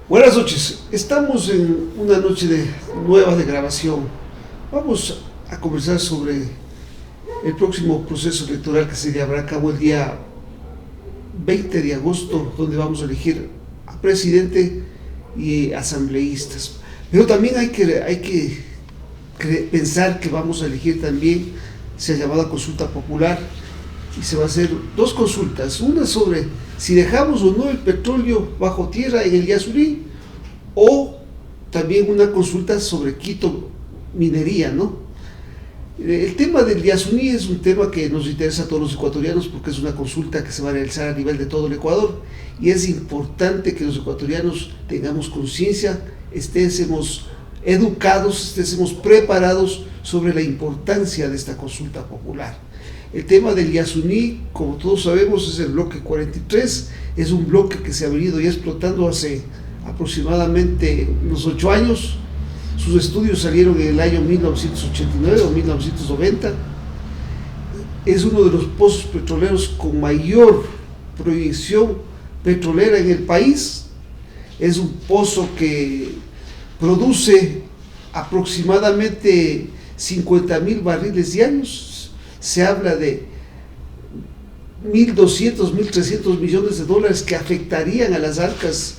Buenas noches, estamos en una noche nueva de grabación. Vamos a conversar sobre el próximo proceso electoral que se llevará a cabo el día 20 de agosto, donde vamos a elegir a presidente y asambleístas. Pero también hay que pensar que vamos a elegir también, se ha llamado consulta popular, y se va a hacer dos consultas, una sobre si dejamos o no el petróleo bajo tierra en el Yasuní, o también una consulta sobre Quito minería, ¿no? El tema del Yasuní es un tema que nos interesa a todos los ecuatorianos porque es una consulta que se va a realizar a nivel de todo el Ecuador y es importante que los ecuatorianos tengamos conciencia, estemos educados, estemos preparados sobre la importancia de esta consulta popular. El tema del Yasuní, como todos sabemos, es el bloque 43, es un bloque que se ha venido ya explotando hace aproximadamente unos 8 años. Sus estudios salieron en el año 1989 o 1990. Es uno de los pozos petroleros con mayor proyección petrolera en el país. Es un pozo que produce aproximadamente 50,000 barriles diarios. Se habla de 1.200, 1.300 millones de dólares que afectarían a las arcas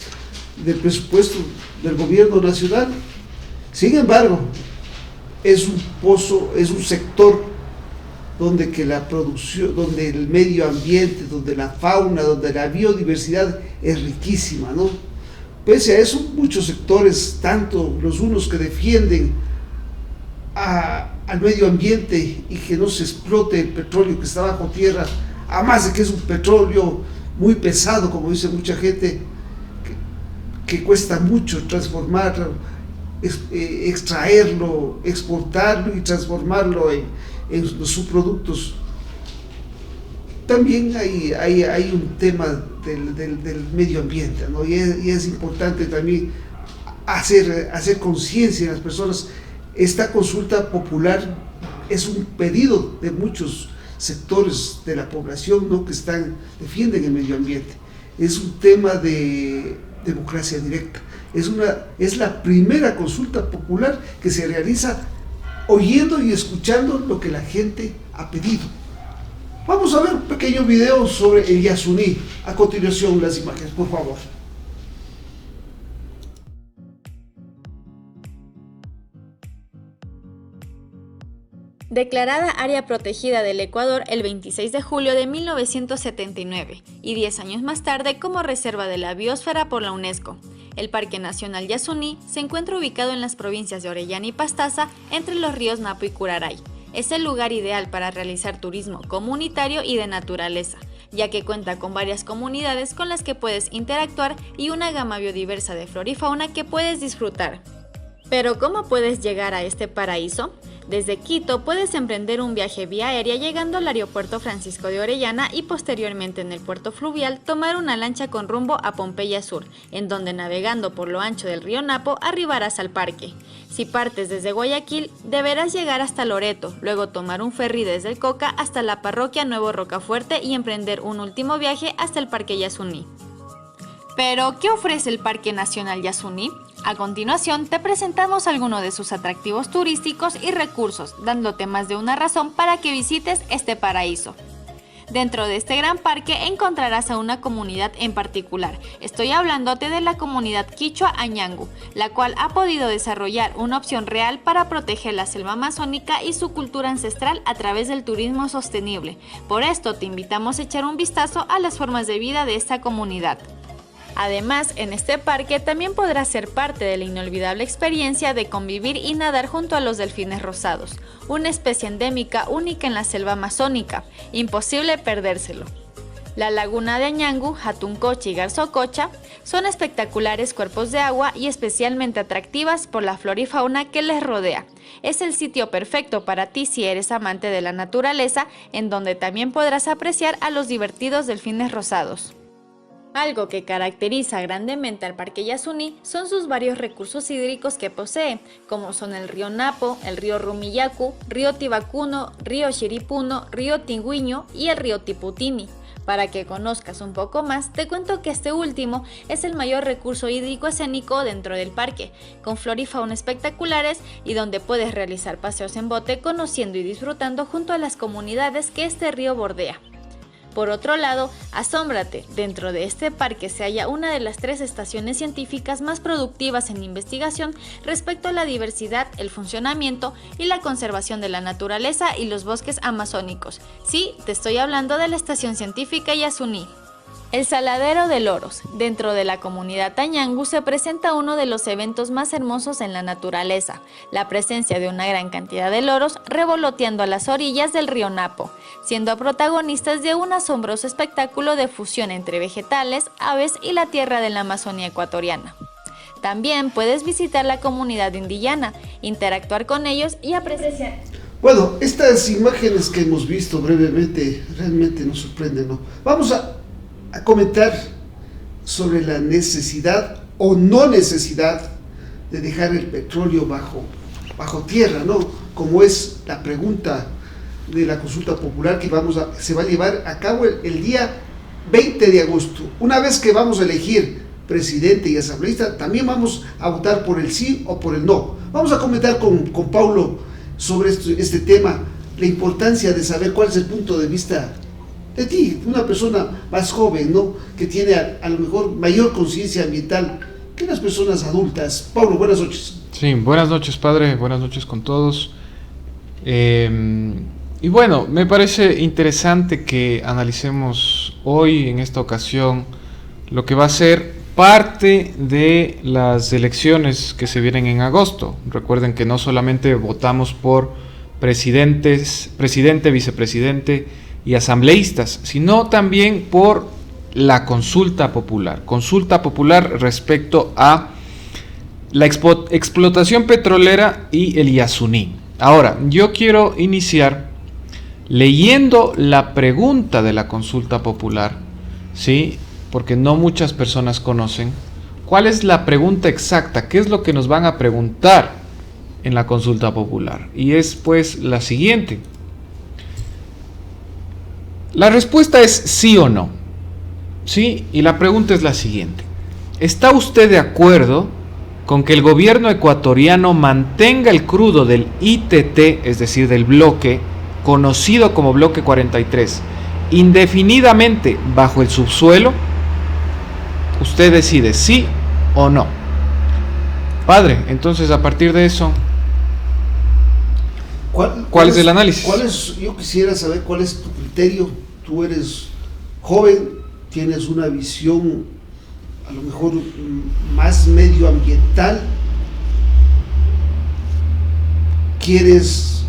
del presupuesto del gobierno nacional. Sin embargo, es un pozo, es un sector donde que la producción, donde el medio ambiente, donde la fauna, donde la biodiversidad es riquísima, ¿no? Pese a eso, muchos sectores, tanto los unos que defienden al medio ambiente y que no se explote el petróleo que está bajo tierra, además de que es un petróleo muy pesado, como dice mucha gente, que cuesta mucho transformarlo, extraerlo, exportarlo y transformarlo en los subproductos. También hay un tema del medio ambiente, ¿no? Y es importante también hacer conciencia en las personas. Esta consulta popular es un pedido de muchos sectores de la población, ¿no?, que defienden el medio ambiente. Es un tema de democracia directa. Es la primera consulta popular que se realiza oyendo y escuchando lo que la gente ha pedido. Vamos a ver un pequeño video sobre el Yasuní. A continuación las imágenes, por favor. Declarada área protegida del Ecuador el 26 de julio de 1979 y 10 años más tarde como reserva de la biosfera por la UNESCO. El Parque Nacional Yasuní se encuentra ubicado en las provincias de Orellana y Pastaza, entre los ríos Napo y Curaray. Es el lugar ideal para realizar turismo comunitario y de naturaleza, ya que cuenta con varias comunidades con las que puedes interactuar y una gama biodiversa de flora y fauna que puedes disfrutar. Pero ¿cómo puedes llegar a este paraíso? Desde Quito puedes emprender un viaje vía aérea llegando al aeropuerto Francisco de Orellana y posteriormente en el puerto fluvial tomar una lancha con rumbo a Pompeya Sur, en donde navegando por lo ancho del río Napo arribarás al parque. Si partes desde Guayaquil, deberás llegar hasta Loreto, luego tomar un ferry desde el Coca hasta la parroquia Nuevo Rocafuerte y emprender un último viaje hasta el Parque Yasuní. Pero, ¿qué ofrece el Parque Nacional Yasuní? A continuación, te presentamos algunos de sus atractivos turísticos y recursos, dándote más de una razón para que visites este paraíso. Dentro de este gran parque encontrarás a una comunidad en particular. Estoy hablándote de la comunidad quichua Añangu, la cual ha podido desarrollar una opción real para proteger la selva amazónica y su cultura ancestral a través del turismo sostenible. Por esto te invitamos a echar un vistazo a las formas de vida de esta comunidad. Además, en este parque también podrás ser parte de la inolvidable experiencia de convivir y nadar junto a los delfines rosados, una especie endémica única en la selva amazónica, imposible perdérselo. La laguna de Añangu, Jatuncocha y Garzococha son espectaculares cuerpos de agua y especialmente atractivas por la flora y fauna que les rodea. Es el sitio perfecto para ti si eres amante de la naturaleza, en donde también podrás apreciar a los divertidos delfines rosados. Algo que caracteriza grandemente al Parque Yasuní son sus varios recursos hídricos que posee, como son el río Napo, el río Rumillacu, río Tibacuno, río Chiripuno, río Tingüiño y el río Tiputini. Para que conozcas un poco más, te cuento que este último es el mayor recurso hídrico escénico dentro del parque, con flora y fauna espectaculares y donde puedes realizar paseos en bote conociendo y disfrutando junto a las comunidades que este río bordea. Por otro lado, asómbrate, dentro de este parque se halla una de las 3 estaciones científicas más productivas en investigación respecto a la diversidad, el funcionamiento y la conservación de la naturaleza y los bosques amazónicos. Sí, te estoy hablando de la Estación Científica Yasuní. El Saladero de Loros. Dentro de la comunidad Tañangu se presenta uno de los eventos más hermosos en la naturaleza, la presencia de una gran cantidad de loros revoloteando a las orillas del río Napo, siendo protagonistas de un asombroso espectáculo de fusión entre vegetales, aves y la tierra de la Amazonía ecuatoriana. También puedes visitar la comunidad indígena, interactuar con ellos y apreciar. Bueno, estas imágenes que hemos visto brevemente realmente nos sorprenden, ¿no? Vamos a comentar sobre la necesidad o no necesidad de dejar el petróleo bajo tierra, ¿no? Como es la pregunta de la consulta popular que se va a llevar a cabo el día 20 de agosto. Una vez que vamos a elegir presidente y asambleísta, también vamos a votar por el sí o por el no. Vamos a comentar con Paulo sobre este tema, la importancia de saber cuál es el punto de vista de ti, una persona más joven, ¿no? Que tiene a lo mejor mayor conciencia ambiental que las personas adultas. Pablo, buenas noches. Sí, buenas noches, padre, buenas noches con todos. Y bueno, me parece interesante que analicemos hoy, en esta ocasión, lo que va a ser parte de las elecciones que se vienen en agosto. Recuerden que no solamente votamos por presidente, vicepresidente y asambleístas, sino también por la consulta popular respecto a la explotación petrolera y el Yasuní. Ahora, yo quiero iniciar leyendo la pregunta de la consulta popular, ¿sí? Porque no muchas personas conocen cuál es la pregunta exacta, qué es lo que nos van a preguntar en la consulta popular. Y es pues la siguiente. La respuesta es sí o no, ¿sí? Y la pregunta es la siguiente. ¿Está usted de acuerdo con que el gobierno ecuatoriano mantenga el crudo del ITT, es decir, del bloque, conocido como bloque 43, indefinidamente bajo el subsuelo? Usted decide sí o no. Padre, entonces a partir de eso, ¿cuál es el análisis? Yo quisiera saber cuál es tu criterio. Tú eres joven, tienes una visión a lo mejor más medioambiental, tienes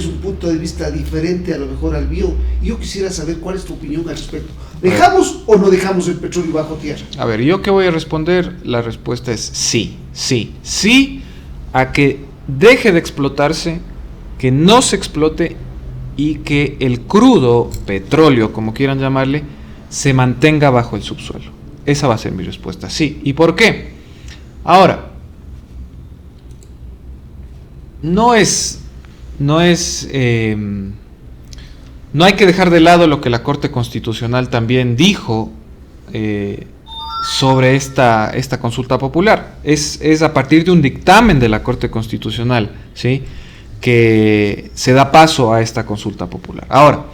un punto de vista diferente a lo mejor al mío, y yo quisiera saber cuál es tu opinión al respecto. ¿Dejamos o no dejamos el petróleo bajo tierra? A ver, ¿yo qué voy a responder? La respuesta es sí a que deje de explotarse, que no se explote y que el crudo, petróleo, como quieran llamarle, se mantenga bajo el subsuelo. Esa va a ser mi respuesta, sí. ¿Y por qué? Ahora, no hay que dejar de lado lo que la Corte Constitucional también dijo sobre esta consulta popular. Es a partir de un dictamen de la Corte Constitucional, ¿sí?, que se da paso a esta consulta popular. Ahora,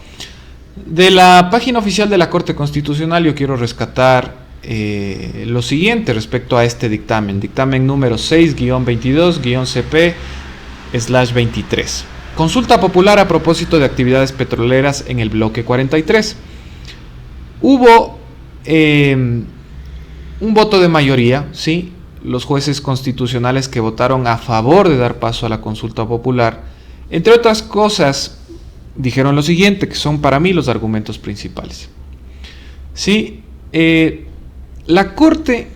de la página oficial de la Corte Constitucional yo quiero rescatar lo siguiente respecto a este dictamen número 6-22-CP/23. Consulta popular a propósito de actividades petroleras en el bloque 43. Hubo un voto de mayoría, ¿sí? Los jueces constitucionales que votaron a favor de dar paso a la consulta popular, entre otras cosas, dijeron lo siguiente, que son para mí los argumentos principales. Sí, la Corte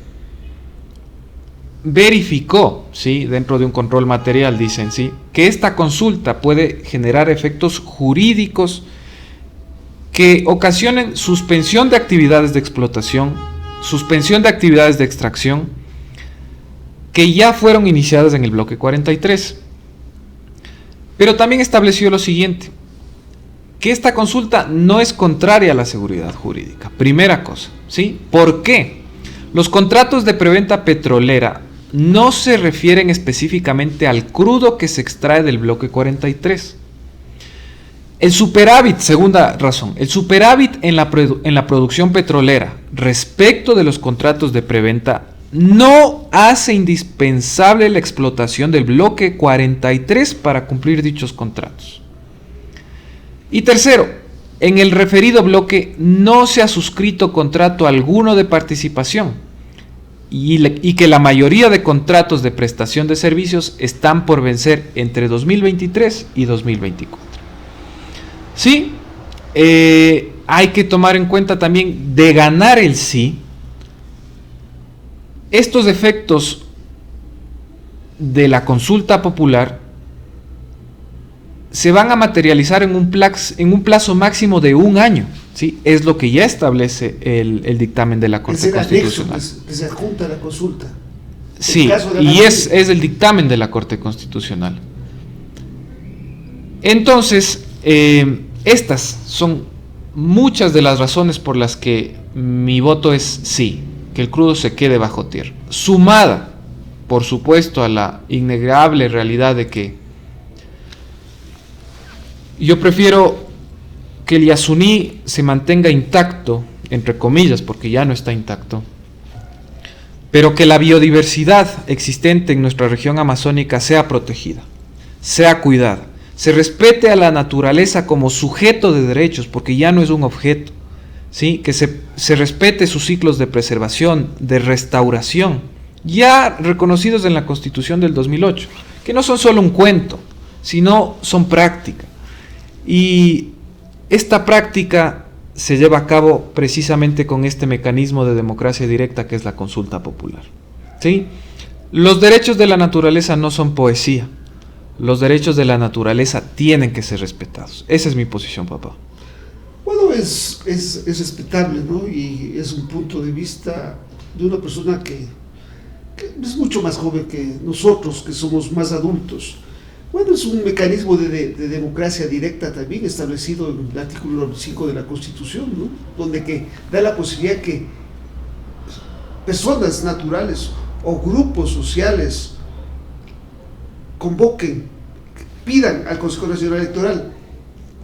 verificó, ¿sí?, dentro de un control material, dicen, ¿sí?, que esta consulta puede generar efectos jurídicos que ocasionen suspensión de actividades de explotación, suspensión de actividades de extracción, que ya fueron iniciadas en el bloque 43. Pero también estableció lo siguiente: que esta consulta no es contraria a la seguridad jurídica. Primera cosa, ¿sí? ¿Por qué? Los contratos de preventa petrolera no se refieren específicamente al crudo que se extrae del bloque 43. El superávit, segunda razón, el superávit en la producción petrolera respecto de los contratos de preventa no hace indispensable la explotación del bloque 43 para cumplir dichos contratos. Y tercero, en el referido bloque no se ha suscrito contrato alguno de participación y que la mayoría de contratos de prestación de servicios están por vencer entre 2023 y 2024. Sí, hay que tomar en cuenta también, de ganar el sí, estos efectos de la consulta popular se van a materializar en un plazo máximo de 1 año, ¿sí? Es lo que ya establece el dictamen de la Corte Constitucional. Que se adjunta a la consulta. Sí, y es el dictamen de la Corte Constitucional. Entonces, estas son muchas de las razones por las que mi voto es sí, que el crudo se quede bajo tierra, sumada, por supuesto, a la innegable realidad de que yo prefiero que el Yasuní se mantenga intacto, entre comillas, porque ya no está intacto, pero que la biodiversidad existente en nuestra región amazónica sea protegida, sea cuidada, se respete a la naturaleza como sujeto de derechos, porque ya no es un objeto, ¿sí? Que se respete sus ciclos de preservación, de restauración, ya reconocidos en la Constitución del 2008, que no son solo un cuento, sino son práctica. Y esta práctica se lleva a cabo precisamente con este mecanismo de democracia directa que es la consulta popular, ¿sí? Los derechos de la naturaleza no son poesía. Los derechos de la naturaleza tienen que ser respetados. Esa es mi posición, papá. Bueno, es respetable, ¿no? Y es un punto de vista de una persona que es mucho más joven que nosotros, que somos más adultos. Bueno, es un mecanismo de democracia directa también establecido en el artículo 5 de la Constitución, ¿no? Donde que da la posibilidad que personas naturales o grupos sociales convoquen, pidan al Consejo Nacional Electoral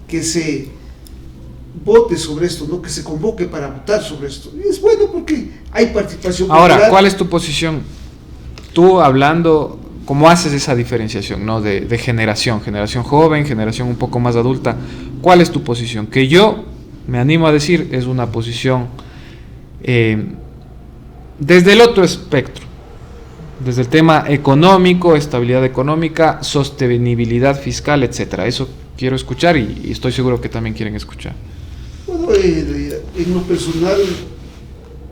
que se vote sobre esto, ¿no? Que se convoque para votar sobre esto. Y es bueno porque hay participación popular. Ahora, ¿cuál es tu posición? Tú hablando, ¿cómo haces esa diferenciación, ¿no? de generación joven, generación un poco más adulta? ¿Cuál es tu posición? Que yo me animo a decir es una posición desde el otro espectro, desde el tema económico, estabilidad económica, sostenibilidad fiscal, etcétera. Eso quiero escuchar y estoy seguro que también quieren escuchar. Bueno, en lo personal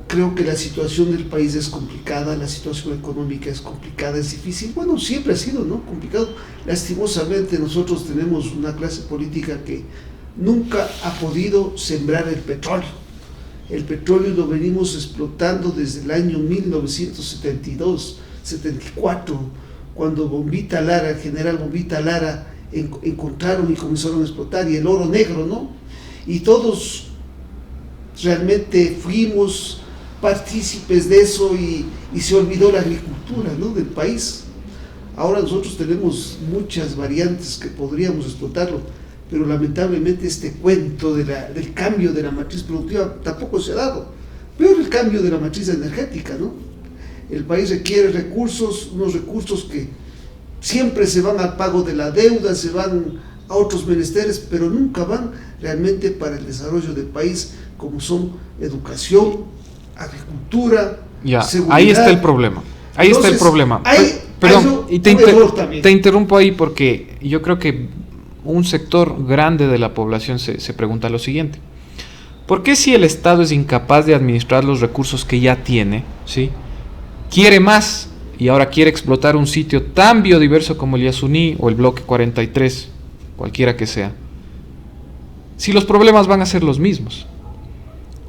creo que la situación del país es complicada, la situación económica es complicada, es difícil. Bueno, siempre ha sido, ¿no? Complicado. Lastimosamente nosotros tenemos una clase política que nunca ha podido sembrar el petróleo. El petróleo lo venimos explotando desde el año 1972, 74, cuando Bombita Lara, el general Bombita Lara, encontraron y comenzaron a explotar, y el oro negro, ¿no? Y todos realmente fuimos partícipes de eso y se olvidó la agricultura, ¿no? Del país. Ahora nosotros tenemos muchas variantes que podríamos explotarlo, pero lamentablemente este cuento del cambio de la matriz productiva tampoco se ha dado. Peor el cambio de la matriz energética, ¿no? El país requiere recursos, unos recursos que siempre se van al pago de la deuda, se van a otros menesteres, pero nunca van realmente para el desarrollo del país, como son educación, agricultura, seguridad. Ahí está el problema. Entonces, está el problema. Perdón, y te interrumpo ahí porque yo creo que un sector grande de la población se pregunta lo siguiente: ¿por qué, si el Estado es incapaz de administrar los recursos que ya tiene, ¿sí?, quiere más y ahora quiere explotar un sitio tan biodiverso como el Yasuní o el bloque 43, cualquiera que sea, si los problemas van a ser los mismos?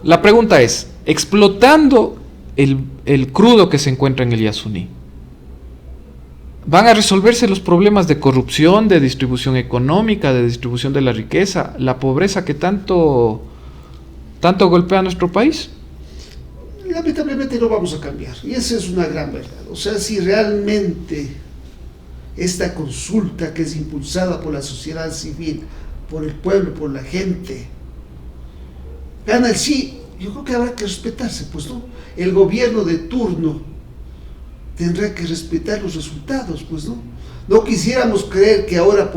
La pregunta es, explotando el crudo que se encuentra en el Yasuní, van a resolverse los problemas de corrupción, de distribución económica, de distribución de la riqueza, la pobreza que tanto golpea a nuestro país. Lamentablemente no vamos a cambiar, y esa es una gran verdad. O sea, si realmente esta consulta que es impulsada por la sociedad civil, por el pueblo, por la gente, gana el sí, yo creo que habrá que respetarse, pues, ¿no? El gobierno de turno tendrá que respetar los resultados, pues, ¿no? No quisiéramos creer que ahora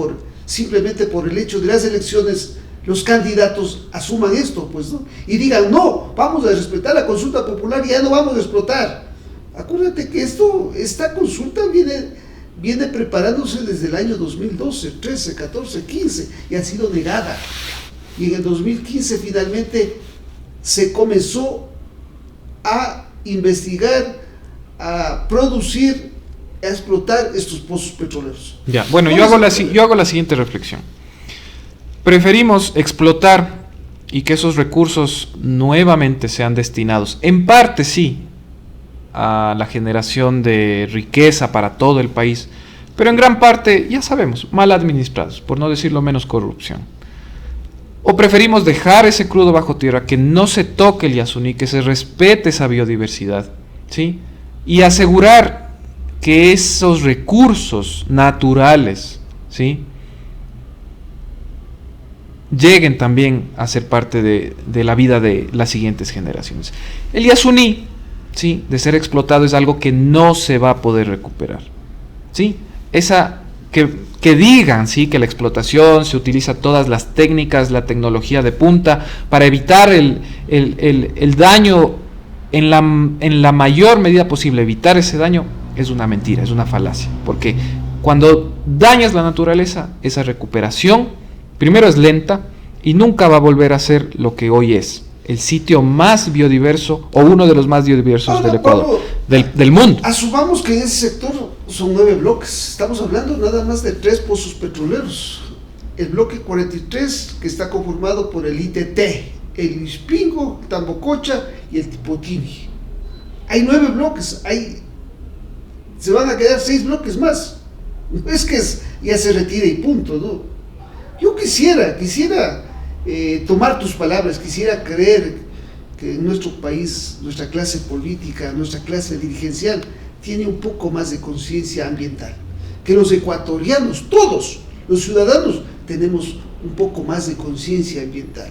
simplemente por el hecho de las elecciones los candidatos asuman esto, pues, ¿no? Y digan, no, vamos a respetar la consulta popular y ya no vamos a explotar. Acuérdate que esta consulta viene preparándose desde el año 2012, 13, 14, 15 y ha sido negada. Y en el 2015 finalmente se comenzó a investigar, a producir, a explotar estos pozos petroleros. Ya, bueno, yo hago la siguiente reflexión. Preferimos explotar y que esos recursos nuevamente sean destinados, en parte sí, a la generación de riqueza para todo el país, pero en gran parte, ya sabemos, mal administrados, por no decirlo menos corrupción. O preferimos dejar ese crudo bajo tierra, que no se toque el Yasuní, que se respete esa biodiversidad, ¿sí? Y asegurar que esos recursos naturales, ¿sí?, lleguen también a ser parte de la vida de las siguientes generaciones. El Yasuní, ¿sí?, de ser explotado, es algo que no se va a poder recuperar, ¿sí? Que digan, ¿sí?, que la explotación se utiliza todas las técnicas, la tecnología de punta para evitar el daño en la mayor medida posible, evitar ese daño, es una mentira, es una falacia, porque cuando dañas la naturaleza, esa recuperación primero es lenta y nunca va a volver a ser lo que hoy es, el sitio más biodiverso o uno de los más biodiversos del Ecuador, del mundo. Asumamos que en ese sector son 9 bloques, estamos hablando nada más de 3 pozos petroleros. El bloque 43, que está conformado por el ITT, el Ispingo, el Tambococha y el Tipotini. Hay 9 bloques, se van a quedar 6 bloques más. No es que ya se retire y punto, ¿no? Yo quisiera tomar tus palabras, quisiera creer que en nuestro país, nuestra clase política, nuestra clase dirigencial, tiene un poco más de conciencia ambiental, que los ecuatorianos, todos los ciudadanos, tenemos un poco más de conciencia ambiental.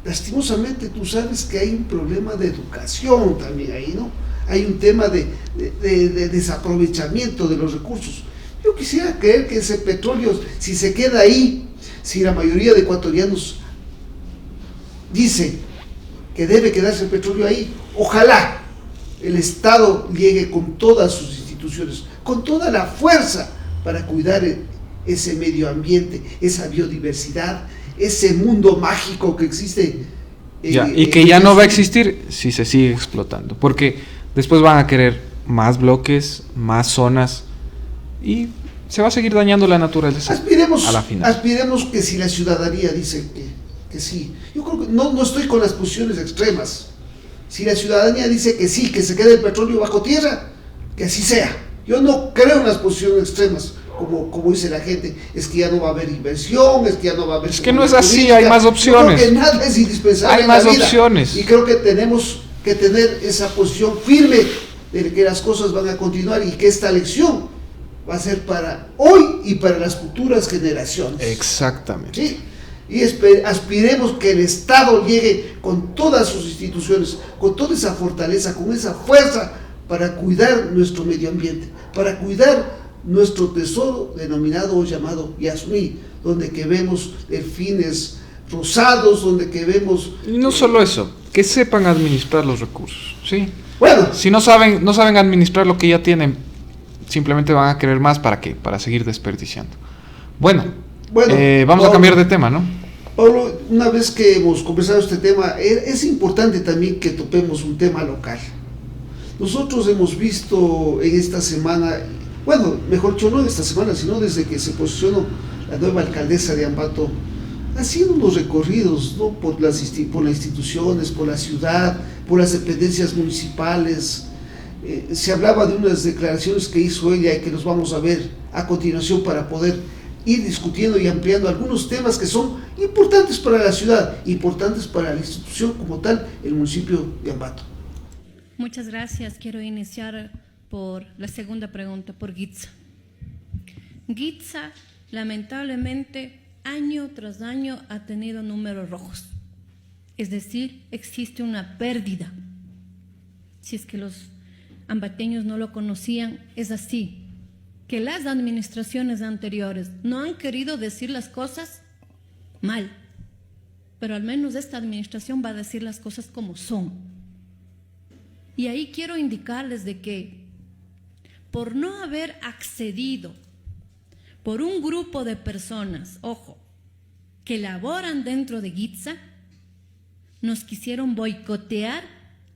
Lastimosamente tú sabes que hay un problema de educación también ahí, ¿no? Hay un tema de desaprovechamiento de los recursos. Yo quisiera creer que ese petróleo, si se queda ahí, si la mayoría de ecuatorianos dice que debe quedarse el petróleo ahí, ojalá el Estado llegue con todas sus instituciones, con toda la fuerza para cuidar ese medio ambiente, esa biodiversidad, ese mundo mágico que existe. Y que ya no va a existir si se sigue explotando, porque después van a querer más bloques, más zonas, y se va a seguir dañando la naturaleza. Aspiremos que si la ciudadanía dice que sí, yo creo que no estoy con las posiciones extremas. Si la ciudadanía dice que sí, que se quede el petróleo bajo tierra, que así sea. Yo no creo en las posiciones extremas, como dice la gente, es que ya no va a haber inversión, es que ya no va a haber... Es que no es así, turística. Hay más opciones. Yo creo que nada es indispensable. Hay más opciones. Y creo que tenemos que tener esa posición firme de que las cosas van a continuar y que esta lección va a ser para hoy y para las futuras generaciones. Exactamente. ¿Sí? Y aspiremos que el Estado llegue con todas sus instituciones, con toda esa fortaleza, con esa fuerza para cuidar nuestro medio ambiente, para cuidar nuestro tesoro denominado o llamado Yasuní, donde que vemos delfines rosados, donde que vemos... Y no solo eso, que sepan administrar los recursos, ¿sí? Bueno, si no saben administrar lo que ya tienen, simplemente van a querer más. ¿Para qué? Para seguir desperdiciando. Bueno, vamos a cambiar de tema, ¿no? Pablo, una vez que hemos conversado este tema, es importante también que topemos un tema local. Nosotros hemos visto en esta semana, bueno, mejor dicho, no en esta semana, sino desde que se posicionó la nueva alcaldesa de Ambato, haciendo unos recorridos, ¿no?, por las instituciones, por la ciudad, por las dependencias municipales, Se hablaba de unas declaraciones que hizo ella y que nos vamos a ver a continuación para poder ir discutiendo y ampliando algunos temas que son importantes para la ciudad, importantes para la institución como tal, el municipio de Ambato. Muchas gracias. Quiero iniciar por la segunda pregunta, por GITSA. GITSA, lamentablemente, año tras año ha tenido números rojos. Es decir, existe una pérdida. Si es que los ambateños no lo conocían, es así, que las administraciones anteriores no han querido decir las cosas mal, pero al menos esta administración va a decir las cosas como son. Y ahí quiero indicarles de que por no haber accedido por un grupo de personas, ojo, que laboran dentro de GITSA, nos quisieron boicotear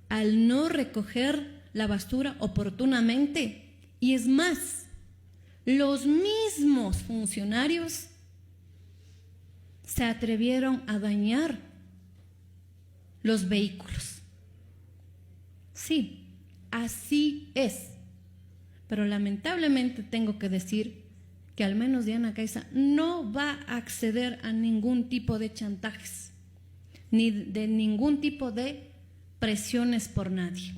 al no recoger la basura oportunamente. Y es más, los mismos funcionarios se atrevieron a dañar los vehículos. Sí, así es. Pero lamentablemente tengo que decir que al menos Diana Caiza no va a acceder a ningún tipo de chantajes, ni de ningún tipo de presiones por nadie.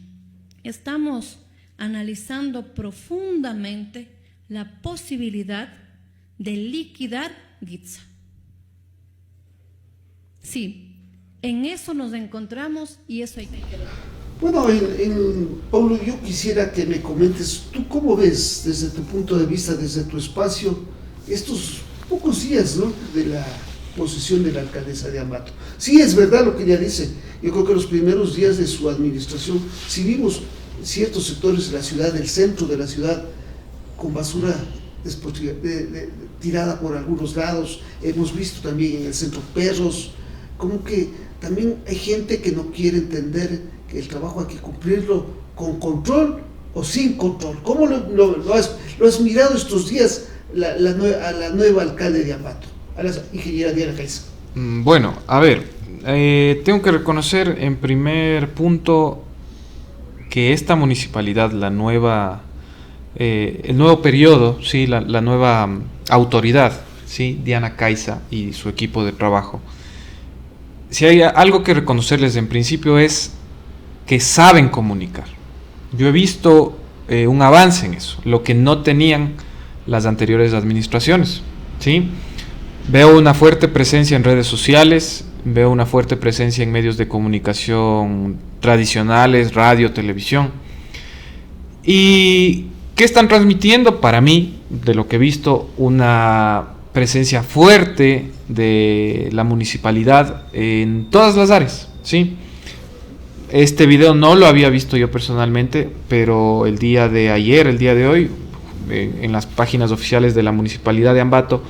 Estamos analizando profundamente la posibilidad de liquidar GITSA. Sí, en eso nos encontramos y eso hay que querer. Bueno, Paulo, yo quisiera que me comentes, ¿tú cómo ves desde tu punto de vista, desde tu espacio, estos pocos días, ¿no?, de la posesión de la alcaldesa de Ambato? Sí, es verdad lo que ella dice. Yo creo que los primeros días de su administración, si vimos ciertos sectores de la ciudad, del centro de la ciudad, con basura tirada por algunos lados, hemos visto también en el centro perros, como que también hay gente que no quiere entender que el trabajo hay que cumplirlo con control o sin control. ¿Cómo lo has mirado estos días a la nueva alcalde de Ambato, a la ingeniera Diana Caiza? Bueno, a ver, tengo que reconocer en primer punto que esta municipalidad, el nuevo periodo, ¿sí?, la nueva autoridad, ¿sí?, Diana Caiza y su equipo de trabajo, si hay algo que reconocerles en principio es que saben comunicar. Yo he visto un avance en eso, lo que no tenían las anteriores administraciones, ¿sí? Veo una fuerte presencia en redes sociales, veo una fuerte presencia en medios de comunicación tradicionales, radio, televisión. ¿Y qué están transmitiendo? Para mí, de lo que he visto, una presencia fuerte de la municipalidad en todas las áreas, ¿sí? Este video no lo había visto yo personalmente, pero el día de ayer, el día de hoy, en las páginas oficiales de la Municipalidad de Ambato,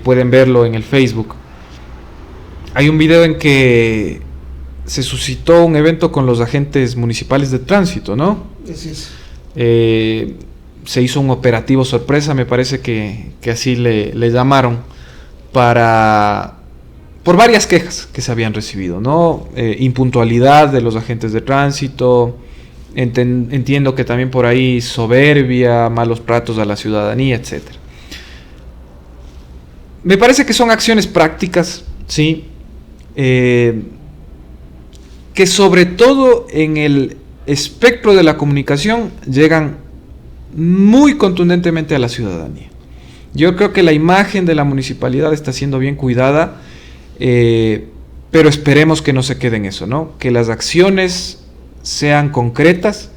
pueden verlo en el Facebook. Hay un video en que se suscitó un evento con los agentes municipales de tránsito, ¿no? Así es. Se hizo un operativo sorpresa, me parece que así le llamaron, por varias quejas que se habían recibido, ¿no? Impuntualidad de los agentes de tránsito, entiendo que también por ahí soberbia, malos tratos a la ciudadanía, etc. Me parece que son acciones prácticas, ¿sí? Que sobre todo en el espectro de la comunicación llegan muy contundentemente a la ciudadanía. Yo creo que la imagen de la municipalidad está siendo bien cuidada, pero esperemos que no se quede en eso, ¿no? Que las acciones sean concretas,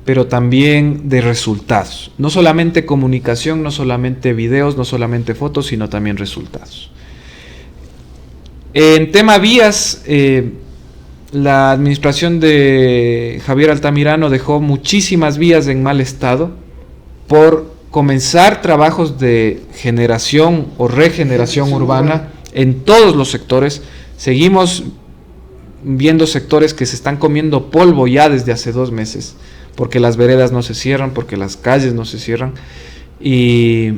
pero también de resultados. No solamente comunicación, no solamente videos, no solamente fotos, sino también resultados. En tema vías, la administración de Javier Altamirano dejó muchísimas vías en mal estado por comenzar trabajos de generación o regeneración urbana en todos los sectores. Seguimos viendo sectores que se están comiendo polvo ya desde hace 2 meses, porque las veredas no se cierran, porque las calles no se cierran, y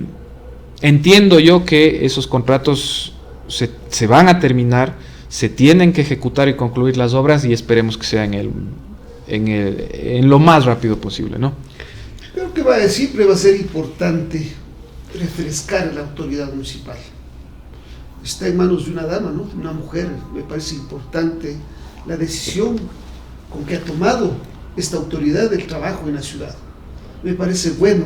entiendo yo que esos contratos se van a terminar, se tienen que ejecutar y concluir las obras, y esperemos que sea en el en lo más rápido posible, ¿no? Creo que siempre va a ser importante refrescar la autoridad municipal. Está en manos de una dama, ¿no? Una mujer. Me parece importante la decisión con que ha tomado esta autoridad del trabajo en la ciudad. Me parece bueno.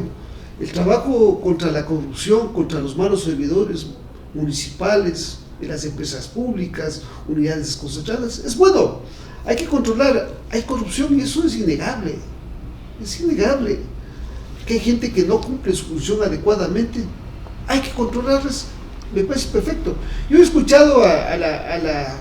El trabajo contra la corrupción, contra los malos servidores municipales, de las empresas públicas, unidades desconcentradas, es bueno. Hay que controlar, hay corrupción y eso es innegable. Es innegable. Que hay gente que no cumple su función adecuadamente, hay que controlarlas, me parece perfecto. Yo he escuchado a la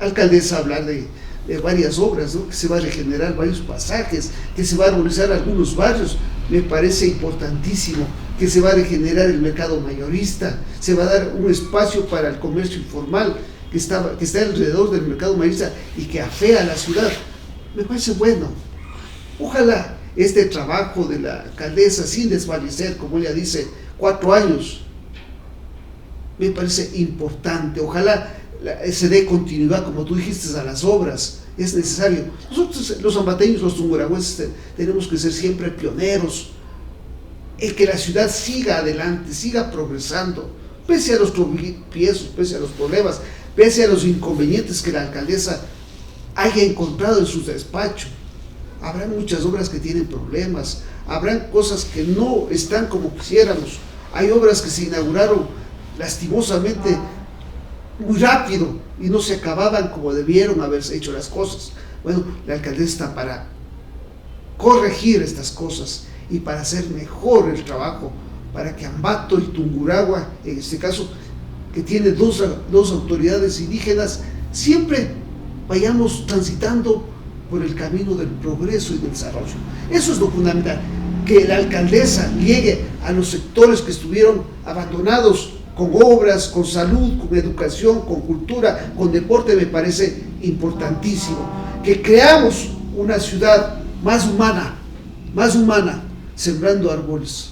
alcaldesa hablar de varias obras, ¿no? Que se va a regenerar varios pasajes, que se va a armonizar algunos barrios, me parece importantísimo, que se va a regenerar el mercado mayorista, se va a dar un espacio para el comercio informal que está alrededor del mercado mayorista y que afea a la ciudad, me parece bueno. Ojalá este trabajo de la alcaldesa, sin desfallecer, como ella dice, 4 años, me parece importante. Ojalá se dé continuidad, como tú dijiste, a las obras, es necesario. Nosotros, los ambateños, los tungurahüenses, tenemos que ser siempre pioneros en que la ciudad siga adelante, siga progresando, pese a los tropiezos, pese a los problemas, pese a los inconvenientes que la alcaldesa haya encontrado en su despacho. Habrán muchas obras que tienen problemas, habrán cosas que no están como quisiéramos, hay obras que se inauguraron lastimosamente muy rápido y no se acababan como debieron haberse hecho las cosas. Bueno, la alcaldesa está para corregir estas cosas y para hacer mejor el trabajo, para que Ambato y Tungurahua, en este caso, que tiene dos autoridades indígenas, siempre vayamos transitando por el camino del progreso y del desarrollo. Eso es lo fundamental, que la alcaldesa llegue a los sectores que estuvieron abandonados, con obras, con salud, con educación, con cultura, con deporte, me parece importantísimo. Que creamos una ciudad más humana, sembrando árboles,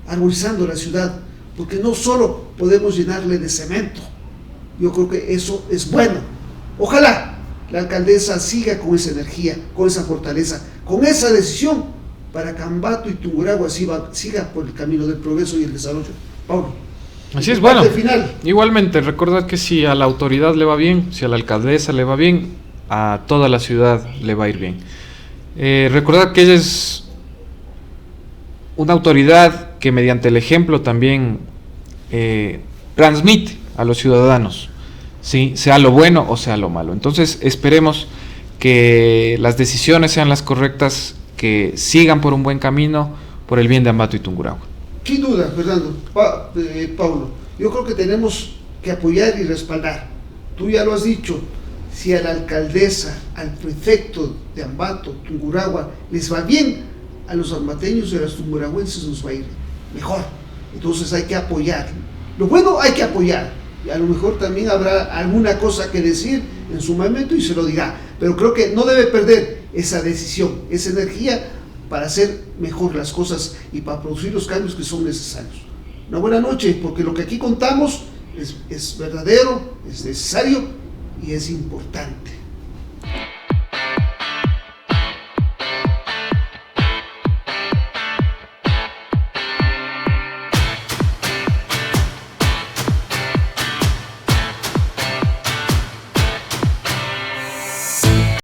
arbolizando la ciudad, porque no solo podemos llenarle de cemento. Yo creo que eso es bueno. Ojalá la alcaldesa siga con esa energía, con esa fortaleza, con esa decisión, para que Ambato y Tungurahua siga por el camino del progreso y el desarrollo. Paulo. Así es, bueno, igualmente, recordad que si a la autoridad le va bien, si a la alcaldesa le va bien, a toda la ciudad le va a ir bien. Recordad que ella es una autoridad que mediante el ejemplo también transmite a los ciudadanos, ¿sí? Sea lo bueno o sea lo malo. Entonces esperemos que las decisiones sean las correctas, que sigan por un buen camino, por el bien de Ambato y Tungurahua. Sin duda, Fernando, Paulo, yo creo que tenemos que apoyar y respaldar. Tú ya lo has dicho, si a la alcaldesa, al prefecto de Ambato, Tungurahua, les va bien, a los ambateños y a los tungurahuenses nos va a ir mejor. Entonces hay que apoyar. Lo bueno hay que apoyar. Y a lo mejor también habrá alguna cosa que decir en su momento y se lo dirá. Pero creo que no debe perder esa decisión, esa energía, para hacer mejor las cosas y para producir los cambios que son necesarios. Una buena noche, porque lo que aquí contamos es verdadero, es necesario y es importante.